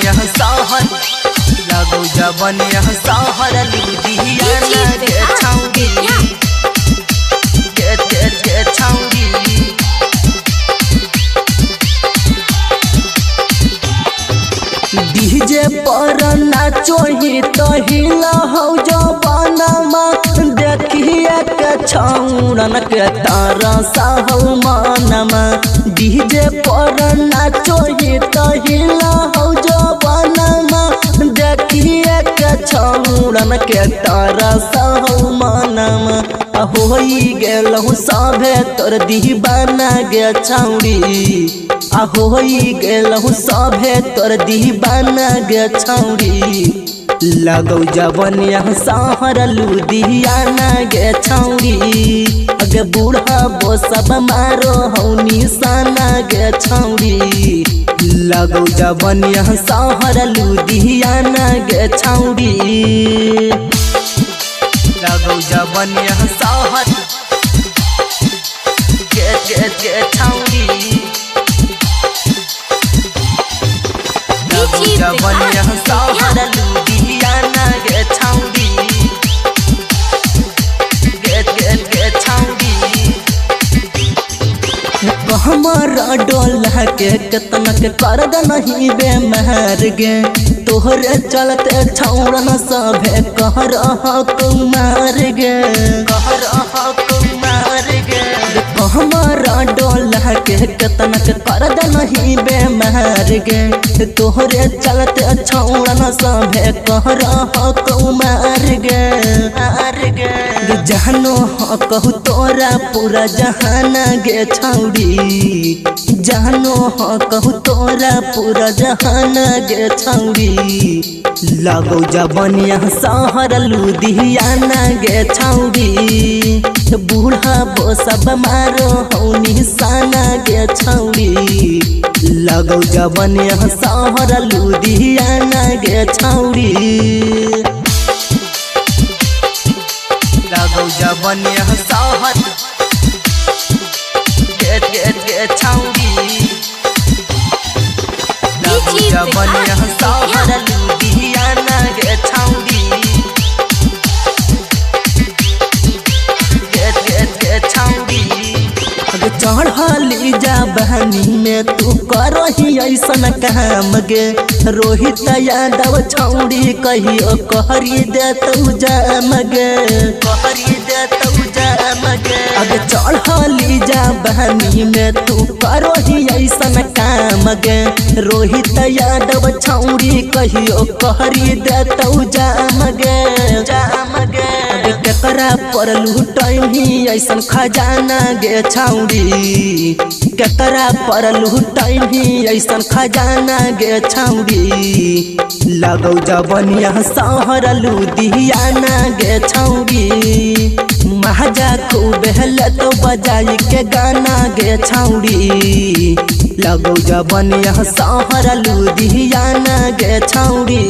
जबनिया सहर लगौ जबनिया सहर लुधियाना के छौड़ी के छौड़ी डीजे पर नाचोही तो हिला हो जवानमा देखिए के छौड़न के तारा साहु मानमा डीजे पर नाचोही तो हिला हो जवानमा देखिए के छौड़न के तारा साहु मानमा होई गेलहु सभे तोर दीवाना गे छौड़ी होई गेलहु सभे तोर दीवाना गे छौड़ी लगौ जबनिया सहर लुधियाना गे छौड़ी अगे बूढ़ा बो सब मारो हौ निशाना गे छौड़ी लगौ जबनिया सहर लुधियाना गे छौड़ी लगौ जबनिया सहर के छौड़ी जबनिया सहर लुधियाना के छौड़ी के छौड़ी हमारा डोला के केतना के कर नहीं बेमार गे तोहरे चलते छौड़न सभे कह रहा कुमार गे हमारा डोला के केतना के कर नहीं बेमार गे तोहरे चलते छौड़न सभे कह रहा कुमार गे जहनो कहू तोरा पूरा जहाना गे छौड़ी जहनो कहू तोरा पूरा जहाना गे छौड़ी लगौ जबनिया सहर लुधियाना गे छौड़ी बूढ़ा बो सब मारो हौ निशाना गे छौड़ी लगौ जबनिया सहर लुधियाना गे छौड़ी लगौ जबनिया सहर के छौड़ी लगौ जबनिया सहर लुधियाना के छौड़ी के छौड़ी चढ़ली जा बहनी में तू करही ऐसन काम गे रोहित यादव छौड़ी कहियो कहरी दे तू जाम गे अगे चढ़ली जा बहनी में तू करही ऐसन काम गे रोहित यादव छौड़ी कहियो कहरी दे तू जाम गे केकरा पर लुटही ऐसन खजाना गे छौड़ी केकरा पर लुटही ऐसन खजाना गे छौड़ी लगौ जबनिया सहर लुधियाना गे छौड़ी महाजा खूब तो बजाई के गाना गे छौड़ी लगौ जबनिया सहर लुधियाना गे छौड़ी